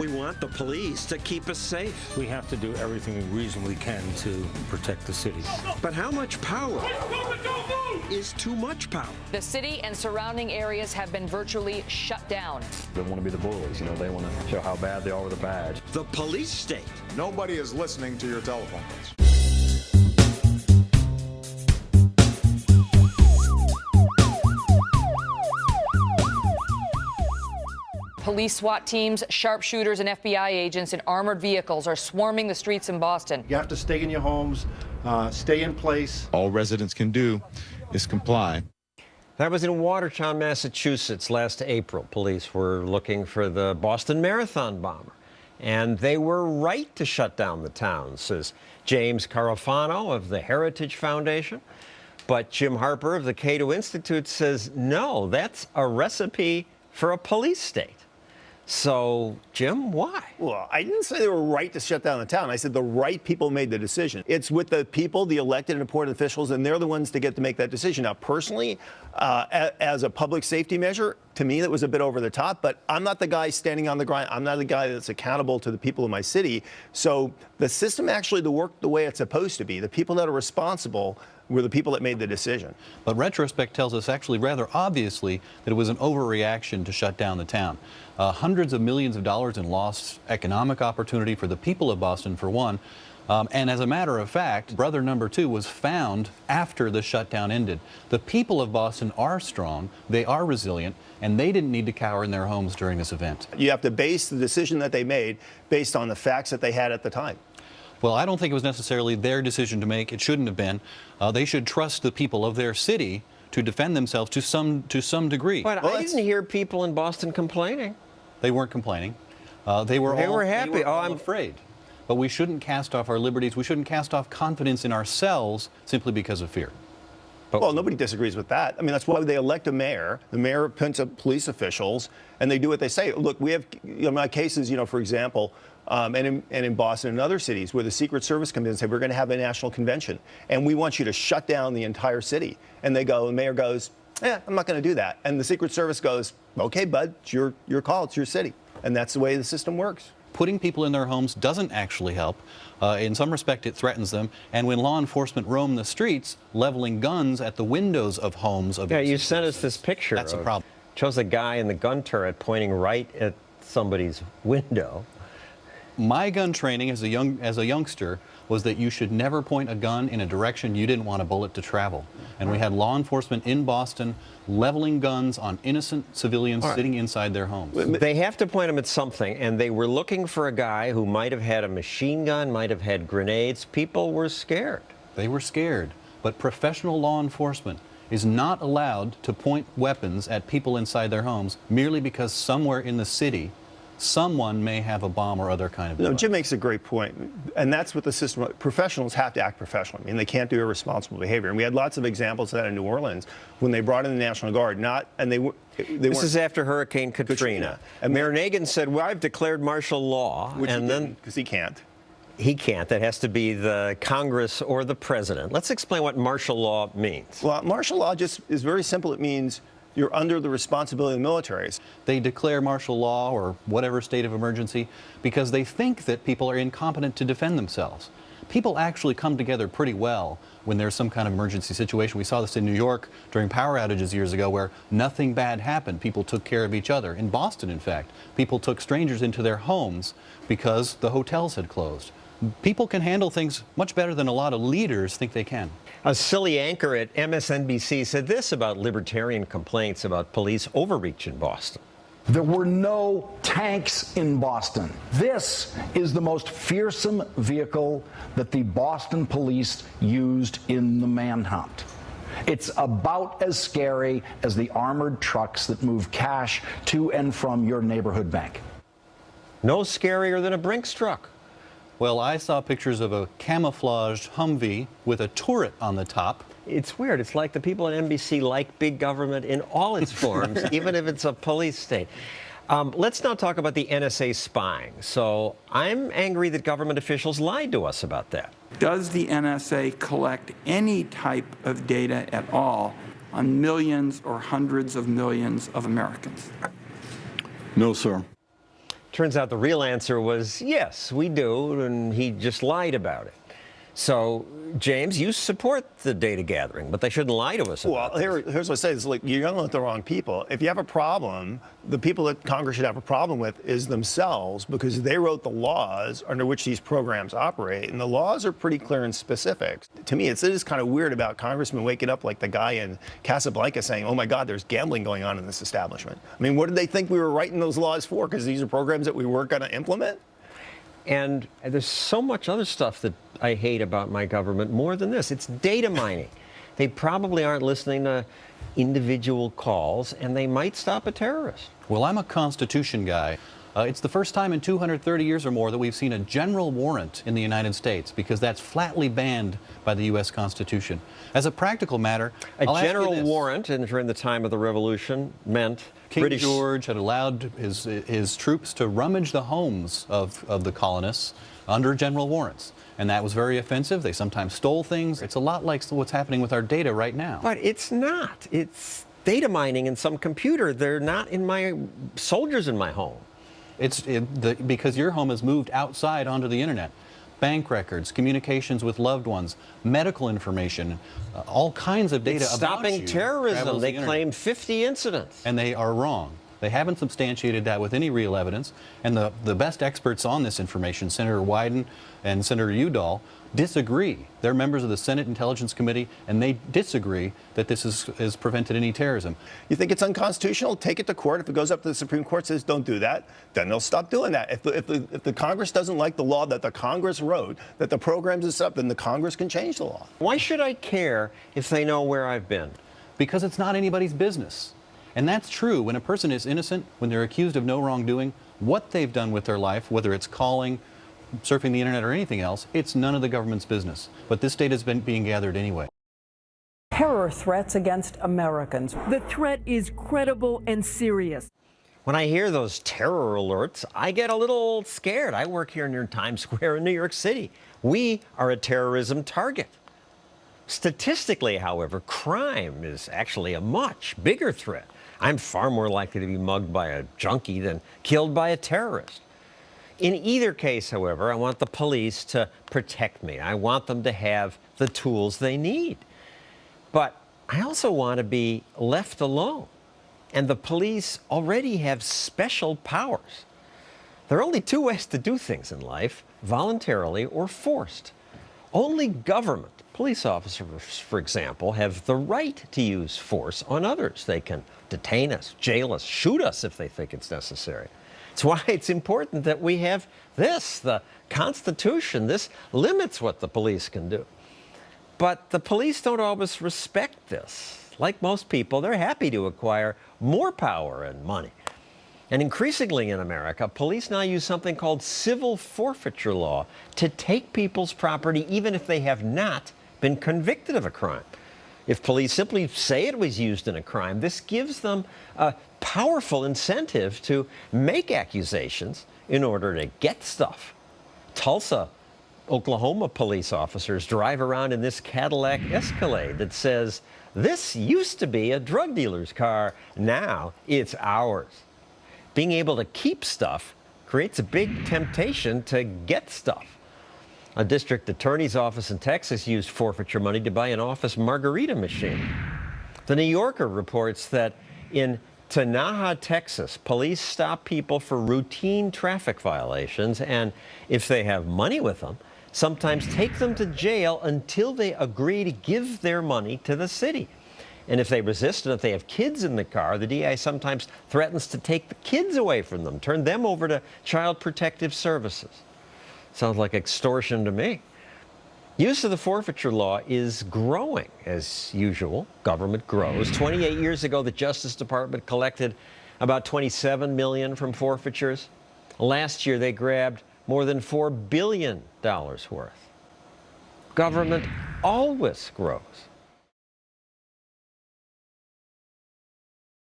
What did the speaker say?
We want the police to keep us safe. We have to do everything we reasonably can to protect the city. But how much power is too much power? The city and surrounding areas have been virtually shut down. They want to be the bullies, they want to show how bad they are with a badge. The police state. Nobody is listening to your telephone calls. Police SWAT teams, sharpshooters, and FBI agents in armored vehicles are swarming the streets in Boston. You have to stay in your homes, stay in place. All residents can do is comply. That was in Watertown, Massachusetts last April. Police were looking for the Boston Marathon bomber, and they were right to shut down the town, says James Carofano of the Heritage Foundation. But Jim Harper of the Cato Institute says, no, that's a recipe for a police state. So, Jim, why? Well, I didn't say they were right to shut down the town. I said the right people made the decision. It's with the people, the elected and appointed officials, and they're the ones to get to make that decision. Now, personally, as a public safety measure, to me, that was a bit over the top, but I'm not the guy standing on the ground. I'm not the guy that's accountable to the people of my city. So the system actually worked the way it's supposed to be. The people that are responsible were the people that made the decision. But retrospect tells us actually rather obviously that it was an overreaction to shut down the town. Hundreds of millions of dollars in lost economic opportunity for the people of Boston, for one. And as a matter of fact, brother number 2 was found after the shutdown ended. The people of Boston are strong, they are resilient, and they didn't need to cower in their homes during this event. You have to base the decision that they made based on the facts that they had at the time. Well, I don't think it was necessarily their decision to make. It shouldn't have been. They should trust the people of their city to defend themselves to some degree. But I didn't hear people in Boston complaining. They weren't complaining. They were happy. They were all afraid. But we shouldn't cast off our liberties. We shouldn't cast off confidence in ourselves simply because of fear. Well, nobody disagrees with that. I mean, that's why they elect a mayor. The mayor appoints police officials, and they do what they say. Look, we have my cases, for example, and in Boston and other cities where the Secret Service comes in and say, we're going to have a national convention, and we want you to shut down the entire city. And the mayor goes, I'm not going to do that. And the Secret Service goes, okay, bud, it's your call, it's your city. And that's the way the system works. Putting people in their homes doesn't actually help. In some respect, it threatens them. And when law enforcement roam the streets, leveling guns at the windows of homes of... Yeah, you sent us this picture. That's a problem. Shows a guy in the gun turret pointing right at somebody's window. My gun training as a youngster was that you should never point a gun in a direction you didn't want a bullet to travel. And we had law enforcement in Boston leveling guns on innocent civilians sitting inside their homes. They have to point them at something, and they were looking for a guy who might have had a machine gun, might have had grenades. People were scared. They were scared, but professional law enforcement is not allowed to point weapons at people inside their homes merely because somewhere in the city someone may have a bomb or other kind of device. Jim makes a great point, and that's what the system. Professionals have to act professionally. I mean, they can't do irresponsible behavior, and we had lots of examples of that in New Orleans when they brought in the National Guard. This is after Hurricane Katrina. And Mayor Nagin said, well, I've declared martial law. And then, because he can't. He can't. That has to be the Congress or the president. Let's explain what martial law means. Well, martial law just is very simple. It means you're under the responsibility of the militaries. They declare martial law or whatever state of emergency because they think that people are incompetent to defend themselves. People actually come together pretty well when there's some kind of emergency situation. We saw this in New York during power outages years ago where nothing bad happened. People took care of each other. In Boston, in fact, people took strangers into their homes because the hotels had closed. People can handle things much better than a lot of leaders think they can. A silly anchor at MSNBC said this about libertarian complaints about police overreach in Boston. There were no tanks in Boston. This is the most fearsome vehicle that the Boston police used in the manhunt. It's about as scary as the armored trucks that move cash to and from your neighborhood bank. No scarier than a Brinks truck. Well, I saw pictures of a camouflaged Humvee with a turret on the top. It's weird. It's like the people at NBC like big government in all its forms, even if it's a police state. Let's now talk about the NSA spying. So I'm angry that government officials lied to us about that. Does the NSA collect any type of data at all on millions or hundreds of millions of Americans? No, sir. Turns out the real answer was, yes, we do, and he just lied about it. So, James, you support the data gathering, but they shouldn't lie to us about here's what I say. It's like you're yelling at the wrong people. If you have a problem, the people that Congress should have a problem with is themselves, because they wrote the laws under which these programs operate, and the laws are pretty clear and specific. To me, it is kind of weird about congressmen waking up like the guy in Casablanca saying, oh my God, there's gambling going on in this establishment. I mean, what did they think we were writing those laws for? Because these are programs that we weren't going to implement? And there's so much other stuff that I hate about my government more than this. It's data mining. They probably aren't listening to individual calls, and they might stop a terrorist. Well, I'm a Constitution guy. It's the first time in 230 years or more that we've seen a general warrant in the United States, because that's flatly banned by the U.S. Constitution. As a practical matter, a general warrant, and during the time of the Revolution, meant King George had allowed his troops to rummage the homes of the colonists under general warrants. And that was very offensive. They sometimes stole things. It's a lot like what's happening with our data right now. But it's not. It's data mining in some computer. They're not in my soldiers in my home. Because your home has moved outside onto the internet. Bank records, communications with loved ones, medical information, all kinds of data it's about stopping you terrorism. They the claim 50 incidents. And they are wrong. They haven't substantiated that with any real evidence. And the best experts on this information, Senator Wyden and Senator Udall, disagree. They're members of the Senate Intelligence Committee, and they disagree that this has prevented any terrorism. You think it's unconstitutional? Take it to court. If it goes up to the Supreme Court, says don't do that, then they'll stop doing that. If the Congress doesn't like the law that the Congress wrote, that the programs is up, then the Congress can change the law. Why should I care if they know where I've been? Because it's not anybody's business. And that's true. When a person is innocent, when they're accused of no wrongdoing, what they've done with their life, whether it's calling, surfing the internet, or anything else, it's none of the government's business. But this data has been being gathered anyway. Terror threats against Americans. The threat is credible and serious. When I hear those terror alerts, I get a little scared. I work here near Times Square in New York City. We are a terrorism target. Statistically, however, crime is actually a much bigger threat. I'm far more likely to be mugged by a junkie than killed by a terrorist. In either case, however, I want the police to protect me. I want them to have the tools they need. But I also want to be left alone. And the police already have special powers. There are only two ways to do things in life: voluntarily or forced. Only government police officers, for example, have the right to use force on others. They can detain us, jail us, shoot us if they think it's necessary. It's why it's important that we have this, the Constitution. This limits what the police can do. But the police don't always respect this. Like most people, they're happy to acquire more power and money. And increasingly in America, police now use something called civil forfeiture law to take people's property even if they have not been convicted of a crime. If police simply say it was used in a crime, this gives them a powerful incentive to make accusations in order to get stuff. Tulsa, Oklahoma police officers drive around in this Cadillac Escalade that says, "This used to be a drug dealer's car, now it's ours." Being able to keep stuff creates a big temptation to get stuff. A district attorney's office in Texas used forfeiture money to buy an office margarita machine. The New Yorker reports that in Tanaja, Texas, police stop people for routine traffic violations, and if they have money with them, sometimes take them to jail until they agree to give their money to the city. And if they resist, and if they have kids in the car, the DA sometimes threatens to take the kids away from them, turn them over to Child Protective Services. Sounds like extortion to me. Use of the forfeiture law is growing, as usual. Government grows. 28 years ago, the Justice Department collected about $27 million from forfeitures. Last year, they grabbed more than $4 billion worth. Government always grows.